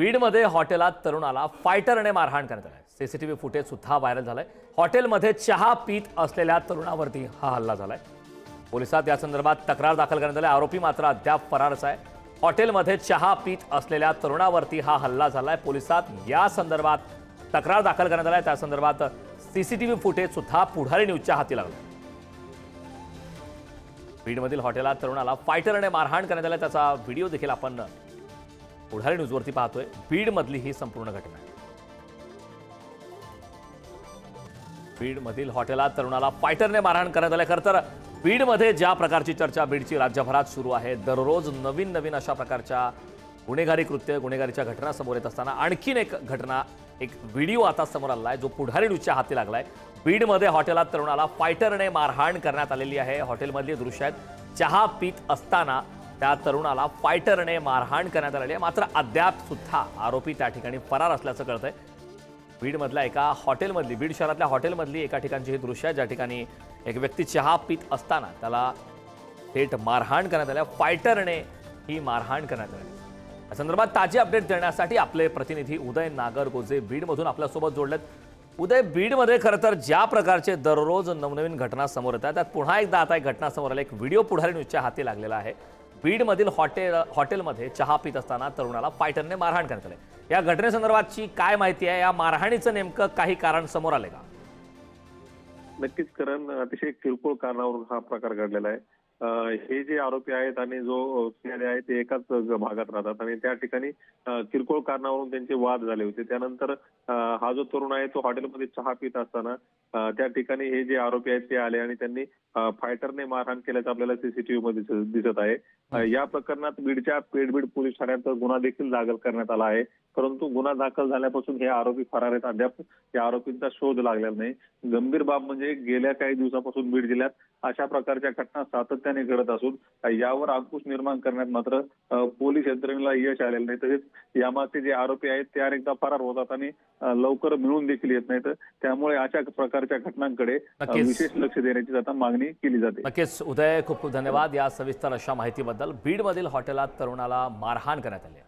बीडमध्ये हॉटेलात तरुणाला फायटरने मारहाण करण्यात आली। सीसीटीव्ही फुटेज सुद्धा व्हायरल झालंय। हॉटेलमध्ये चहा पीत असलेल्या तरुणावरती हा हल्ला झालाय। पोलिसात या संदर्भात तक्रार दाखल करण्यात आली। आरोपी मात्र अद्याप फरारच आहे। हॉटेलमध्ये चहा पीत असलेल्या तरुणावरती हा हल्ला झालाय। पोलिसात या संदर्भात तक्रार दाखल करण्यात आली। त्या संदर्भात सीसीटीव्ही फुटेज सुद्धा पुढारी न्यूजच्या हाती लागले। बीडमधील हॉटेलात तरुणाला फायटरने मारहाण करण्यात आली। त्याचा व्हिडिओ देखील आपण पुढारी न्यूजवरती पाहतोय। बीडमधली ही संपूर्ण घटना आहे। बीडमधील हॉटेलात तरुणाला फायटरने मारहाण करण्यात आले। खरं तर बीडमध्ये ज्या प्रकारची चर्चा बीडची राज्यभरात सुरू आहे, दररोज नवीन अशा प्रकारच्या गुन्हेगारी कृत्य गुन्हेगारीच्या घटना समोर येत असताना आणखीन एक घटना, एक व्हिडिओ आता समोर आलाय जो पुढारी न्यूजच्या हाती लागलाय। बीडमध्ये हॉटेलात तरुणाला फायटरने मारहाण करण्यात आलेली आहे। हॉटेलमधली दृश्य आहेत। चहा पीत असताना त्या तरुणाला फायटरने मारहाण करण्यात आलेली आहे। मात्र अद्याप सुद्धा आरोपी त्या ठिकाणी फरार असल्याचं कळतंय। बीडमधल्या एका हॉटेलमधली, बीड शहरातल्या हॉटेलमधली एका ठिकाणची ही दृश्य आहे, ज्या ठिकाणी एक व्यक्ती चहा पीत असताना त्याला थेट मारहाण करण्यात आली। फायटरने ही मारहाण करण्यात आली। या संदर्भात ताजी अपडेट देण्यासाठी आपले प्रतिनिधी उदय नागरगोजे बीडमधून आपल्यासोबत जोडलेत। उदय, बीडमध्ये खरं तर ज्या प्रकारचे दररोज नवनवीन घटना समोर येतात, त्यात पुन्हा एकदा आता एक घटना समोर आली। एक व्हिडिओ पुढारी न्यूजच्या हाती लागलेला आहे। बीडमधील हॉटेलमध्ये चहा पीत असताना तरुणाला फायटरने मारहाण करण्यात आले। या घटनेसंदर्भातची काय माहिती आहे? या मारहाणीचं नेमकं काही कारण समोर आले का? नक्कीच करण, अतिशय किरकोळ कारणावरून हा प्रकार घडलेला आहे। हे जे आरोपी आहेत आणि जो सीआयडी आहे ते एकाच भागात राहतात आणि त्या ठिकाणी किरकोळ कारणावरून त्यांचे वाद झाले होते। त्यानंतर हा जो तरुण आहे तो हॉटेलमध्ये चहा पीत असताना त्या ठिकाणी हे जे आरोपी आहेत ते आले आणि त्यांनी फायटरने मारहाण केल्याचं आपल्याला सीसीटीव्ही मध्ये दिसत आहे। या प्रकरणात बीडच्या पेठबीड पोलीस ठाण्यात गुन्हा देखील दाखल करण्यात आला आहे, परंतु गुन्हा दाखल झाल्यापासून हे आरोपी फरार आहेत। अद्याप या आरोपींचा शोध लागलेला नाही। गंभीर बाब म्हणजे गेल्या काही दिवसापासून बीड जिल्ह्यात अशा प्रकारच्या घटना सातत्याने घडत असून यावर अंकुश निर्माण करण्यात मात्र पोलीस यंत्रणेला यश आलेलं नाही। तसेच यामागचे जे आरोपी आहेत ते अनेकदा फरार होतात आणि लवकर मिळून देखील येत नाहीत। त्यामुळे अशा प्रकारच्या घटनांकडे विशेष लक्ष देण्याची आता मागणी केली जाते। नक्कीच उदय, खूप खूप धन्यवाद या सविस्तर अशा माहितीबद्दल। बीडमधील हॉटेलात तरुणाला मारहाण करण्यात आली।